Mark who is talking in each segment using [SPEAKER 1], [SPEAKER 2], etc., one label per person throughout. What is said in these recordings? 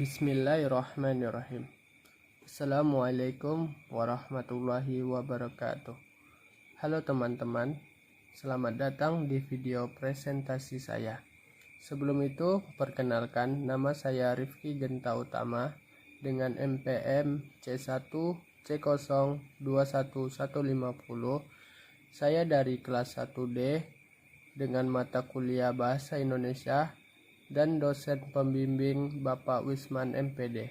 [SPEAKER 1] Bismillahirrahmanirrahim. Assalamualaikum warahmatullahi wabarakatuh. Halo teman-teman, selamat datang di video presentasi saya. Sebelum itu, perkenalkan, nama saya Rifki Genta Utama dengan NPM C1 C0 21150. Saya dari kelas 1D dengan mata kuliah Bahasa Indonesia dan dosen pembimbing Bapak Wisman MPD.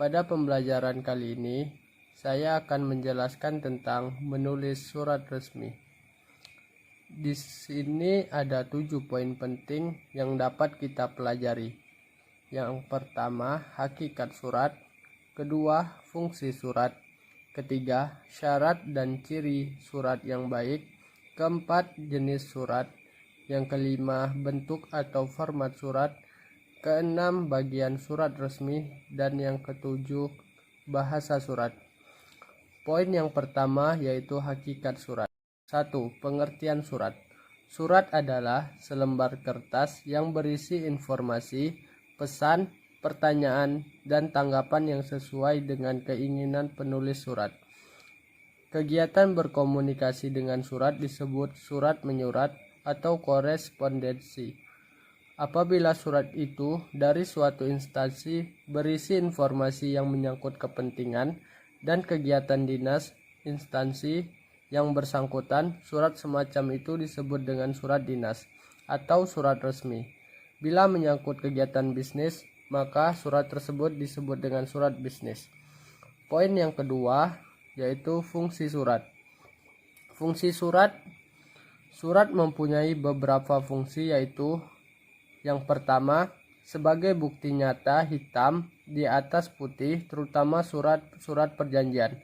[SPEAKER 1] Pada pembelajaran kali ini, saya akan menjelaskan tentang menulis surat resmi. Di sini ada 7 poin penting yang dapat kita pelajari. Yang pertama, hakikat surat. Kedua, fungsi surat. Ketiga, syarat dan ciri surat yang baik. Keempat, jenis surat. Yang kelima, bentuk atau format surat. Keenam, bagian surat resmi. Dan yang ketujuh, bahasa surat. Poin yang pertama yaitu hakikat surat. 1. Pengertian surat. Surat adalah selembar kertas yang berisi informasi, pesan, pertanyaan, dan tanggapan yang sesuai dengan keinginan penulis surat. Kegiatan berkomunikasi dengan surat disebut surat menyurat atau korespondensi. Apabila surat itu dari suatu instansi berisi informasi yang menyangkut kepentingan dan kegiatan dinas instansi yang bersangkutan, surat semacam itu disebut dengan surat dinas atau surat resmi. Bila menyangkut kegiatan bisnis, maka surat tersebut disebut dengan surat bisnis. Poin yang kedua yaitu fungsi surat. Fungsi surat mempunyai beberapa fungsi, yaitu yang pertama, sebagai bukti nyata hitam di atas putih, terutama surat perjanjian.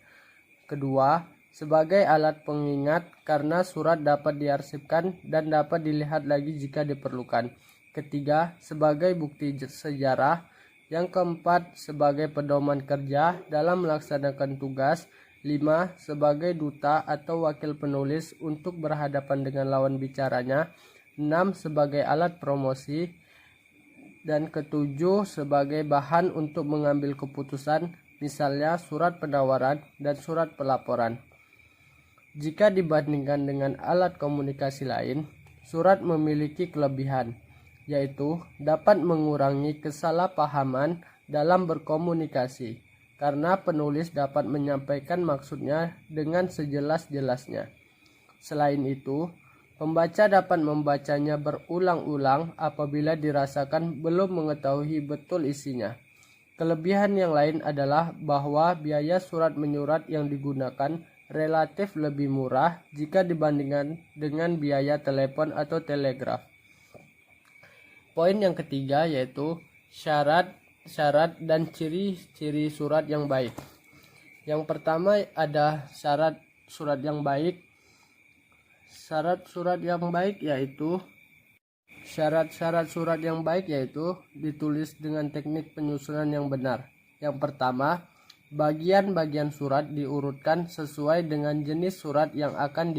[SPEAKER 1] Kedua, sebagai alat pengingat karena surat dapat diarsipkan dan dapat dilihat lagi jika diperlukan. Ketiga, sebagai bukti sejarah. Yang keempat, sebagai pedoman kerja dalam melaksanakan tugas. 5. Sebagai duta atau wakil penulis untuk berhadapan dengan lawan bicaranya. 6. Sebagai alat promosi. Dan ketujuh, sebagai bahan untuk mengambil keputusan, misalnya surat penawaran dan surat pelaporan. Jika dibandingkan dengan alat komunikasi lain, surat memiliki kelebihan, yaitu dapat mengurangi kesalahpahaman dalam berkomunikasi, karena penulis dapat menyampaikan maksudnya dengan sejelas-jelasnya. Selain itu, pembaca dapat membacanya berulang-ulang apabila dirasakan belum mengetahui betul isinya. Kelebihan yang lain adalah bahwa biaya surat menyurat yang digunakan relatif lebih murah jika dibandingkan dengan biaya telepon atau telegraf. Poin yang ketiga yaitu syarat dan ciri-ciri surat yang baik. Yang pertama ada syarat surat yang baik. Syarat surat yang baik yaitu ditulis dengan teknik penyusunan yang benar. Yang pertama, bagian-bagian surat diurutkan sesuai dengan jenis surat yang akan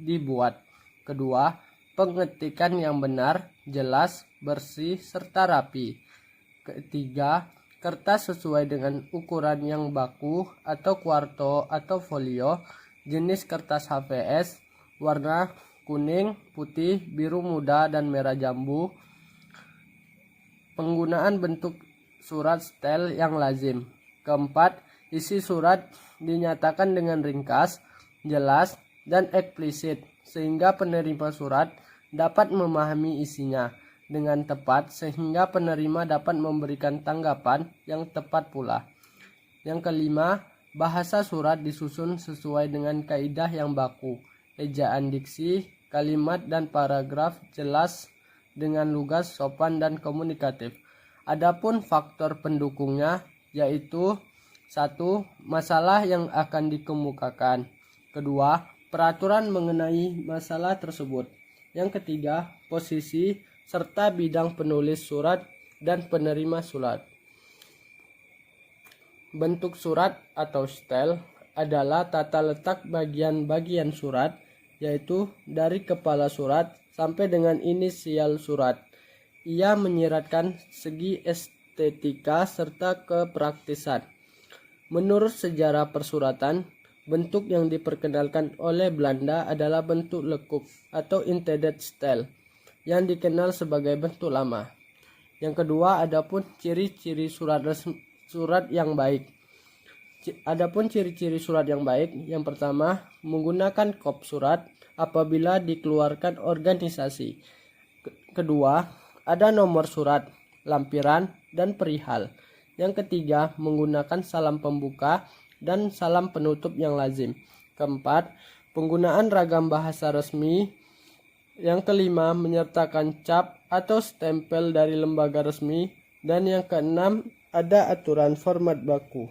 [SPEAKER 1] dibuat. Kedua, pengetikan yang benar, jelas, bersih, serta rapi. Ketiga, kertas sesuai dengan ukuran yang baku atau kuarto atau folio, jenis kertas HVS, warna kuning, putih, biru muda, dan merah jambu. Penggunaan bentuk surat style yang lazim. Keempat, isi surat dinyatakan dengan ringkas, jelas, dan eksplisit sehingga penerima surat dapat memahami isinya dengan tepat sehingga penerima dapat memberikan tanggapan yang tepat pula. Yang kelima, bahasa surat disusun sesuai dengan kaidah yang baku. Ejaan diksi, kalimat dan paragraf jelas dengan lugas, sopan, dan komunikatif. Adapun faktor pendukungnya yaitu 1. Masalah yang akan dikemukakan. Kedua, peraturan mengenai masalah tersebut. Yang ketiga, posisi serta bidang penulis surat dan penerima surat. Bentuk surat atau style adalah tata letak bagian-bagian surat, yaitu dari kepala surat sampai dengan inisial surat. Ia menyiratkan segi estetika estetika, serta kepraktisan. Menurut sejarah persuratan, bentuk yang diperkenalkan oleh Belanda adalah bentuk lekuk atau intended style yang dikenal sebagai bentuk lama. Yang kedua, adapun ciri-ciri surat yang baik. Adapun ciri-ciri surat yang baik, yang pertama, menggunakan kop surat apabila dikeluarkan organisasi. Kedua, ada nomor surat, lampiran, dan perihal. Yang ketiga, menggunakan salam pembuka dan salam penutup yang lazim. Keempat, penggunaan ragam bahasa resmi. Yang kelima, menyertakan cap atau stempel dari lembaga resmi. Dan yang keenam, ada aturan format baku.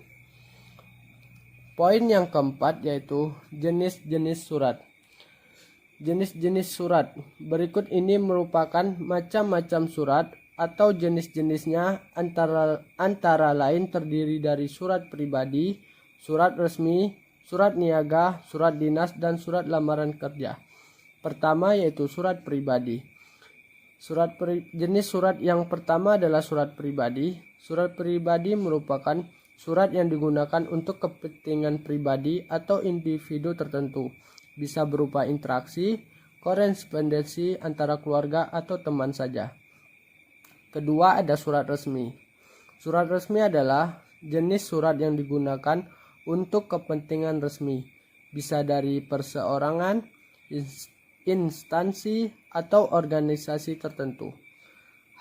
[SPEAKER 1] Poin yang keempat yaitu jenis-jenis surat. Jenis-jenis surat berikut ini merupakan macam-macam surat atau jenis-jenisnya antara lain terdiri dari surat pribadi, surat resmi, surat niaga, surat dinas, dan surat lamaran kerja. Pertama yaitu surat pribadi. Jenis surat yang pertama adalah surat pribadi. Surat pribadi merupakan surat yang digunakan untuk kepentingan pribadi atau individu tertentu. Bisa berupa interaksi, korespondensi antara keluarga atau teman saja. Kedua, ada surat resmi. Surat resmi adalah jenis surat yang digunakan untuk kepentingan resmi, bisa dari perseorangan, instansi, atau organisasi tertentu.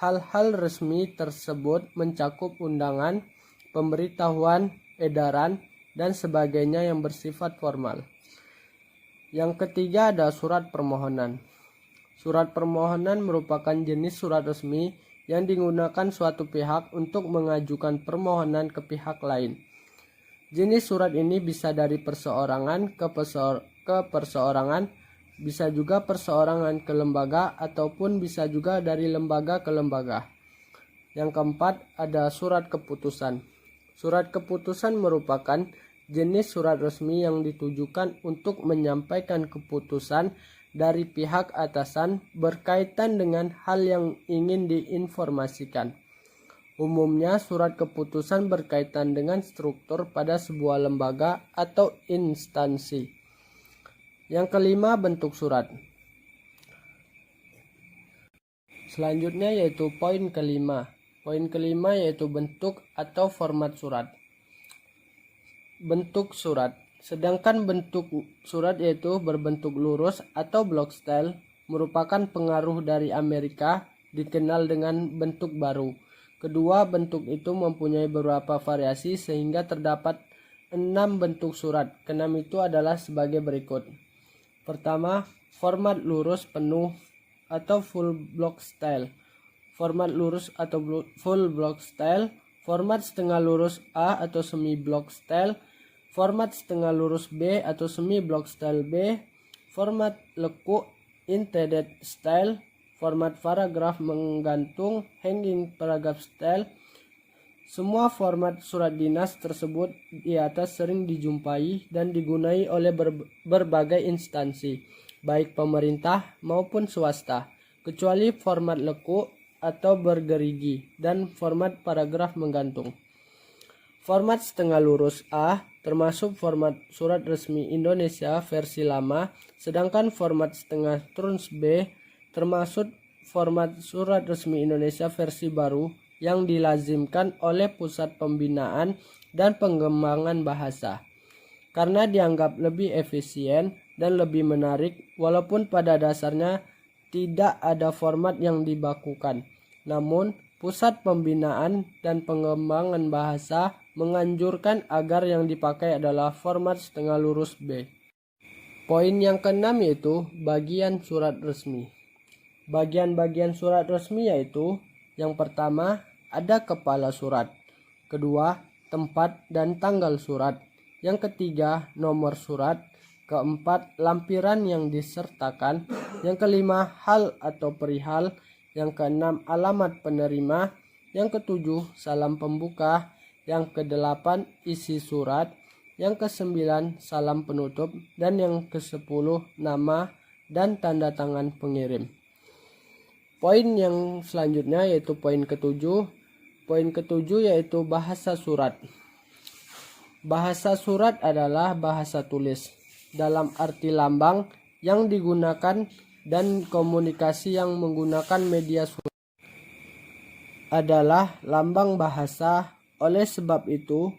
[SPEAKER 1] Hal-hal resmi tersebut mencakup undangan, pemberitahuan, edaran, dan sebagainya yang bersifat formal. Yang ketiga ada surat permohonan. Surat permohonan merupakan jenis surat resmi yang digunakan suatu pihak untuk mengajukan permohonan ke pihak lain. Jenis surat ini bisa dari perseorangan ke perseorangan, bisa juga perseorangan ke lembaga, ataupun bisa juga dari lembaga ke lembaga. Yang keempat ada surat keputusan. Surat keputusan merupakan jenis surat resmi yang ditujukan untuk menyampaikan keputusan dari pihak atasan berkaitan dengan hal yang ingin diinformasikan. Umumnya surat keputusan berkaitan dengan struktur pada sebuah lembaga atau instansi. Yang kelima, bentuk surat. Selanjutnya yaitu poin kelima. Poin kelima yaitu bentuk atau format surat. Bentuk surat. Sedangkan bentuk surat yaitu berbentuk lurus atau block style merupakan pengaruh dari Amerika, dikenal dengan bentuk baru. Kedua bentuk itu mempunyai beberapa variasi sehingga terdapat 6 bentuk surat. Keenam itu adalah sebagai berikut. Pertama, format lurus penuh atau full block style. Format lurus atau full block style. Format setengah lurus A atau semi block style. Format setengah lurus B atau semi block style B. Format lekuk intended style. Format paragraf menggantung hanging paragraph style. Semua format surat dinas tersebut di atas sering dijumpai dan digunakan oleh berbagai instansi, baik pemerintah maupun swasta, kecuali format lekuk atau bergerigi dan format paragraf menggantung. Format setengah lurus A termasuk format surat resmi Indonesia versi lama, sedangkan format setengah lurus B termasuk format surat resmi Indonesia versi baru yang dilazimkan oleh Pusat Pembinaan dan Pengembangan Bahasa karena dianggap lebih efisien dan lebih menarik, walaupun pada dasarnya tidak ada format yang dibakukan. Namun Pusat Pembinaan dan Pengembangan Bahasa menganjurkan agar yang dipakai adalah format setengah lurus B. Poin yang keenam yaitu bagian surat resmi. Bagian-bagian surat resmi yaitu yang pertama ada kepala surat, kedua tempat dan tanggal surat, yang ketiga nomor surat, keempat lampiran yang disertakan, yang kelima hal atau perihal, yang keenam alamat penerima, yang ketujuh salam pembuka, yang kedelapan isi surat, yang kesembilan salam penutup, dan yang kesepuluh nama dan tanda tangan pengirim. Poin yang selanjutnya yaitu poin ketujuh, Poin ketujuh yaitu bahasa surat. Bahasa surat adalah bahasa tulis dalam arti lambang yang digunakan dan komunikasi yang menggunakan media surat adalah lambang bahasa. Oleh sebab itu,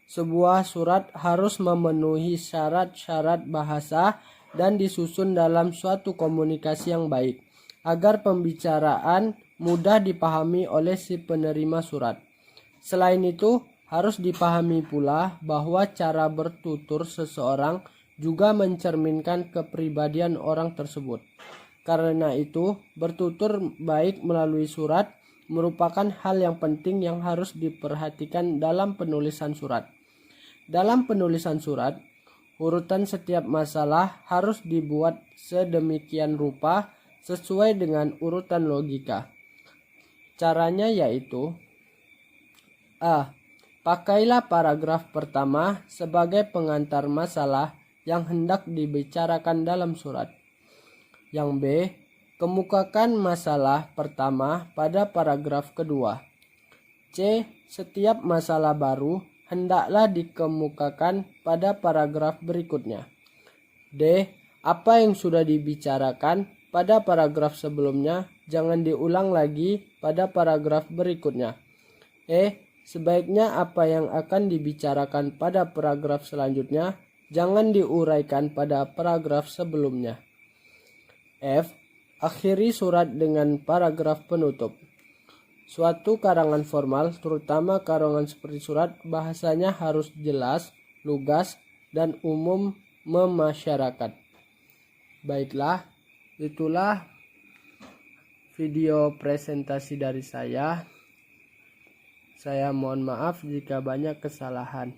[SPEAKER 1] sebuah surat harus memenuhi syarat-syarat bahasa dan disusun dalam suatu komunikasi yang baik, agar pembicaraan mudah dipahami oleh si penerima surat. Selain itu, harus dipahami pula bahwa cara bertutur seseorang juga mencerminkan kepribadian orang tersebut. Karena itu, bertutur baik melalui surat merupakan hal yang penting yang harus diperhatikan dalam penulisan surat. Dalam penulisan surat, urutan setiap masalah harus dibuat sedemikian rupa sesuai dengan urutan logika. Caranya yaitu: A. Pakailah paragraf pertama sebagai pengantar masalah yang hendak dibicarakan dalam surat. Yang B. Kemukakan masalah pertama pada paragraf kedua. C. Setiap masalah baru hendaklah dikemukakan pada paragraf berikutnya. D. Apa yang sudah dibicarakan pada paragraf sebelumnya jangan diulang lagi pada paragraf berikutnya. E. Sebaiknya apa yang akan dibicarakan pada paragraf selanjutnya jangan diuraikan pada paragraf sebelumnya. F. Akhiri surat dengan paragraf penutup. Suatu karangan formal, terutama karangan seperti surat, bahasanya harus jelas, lugas, dan umum memasyarakat. Baiklah, itulah video presentasi dari saya. Saya mohon maaf jika banyak kesalahan.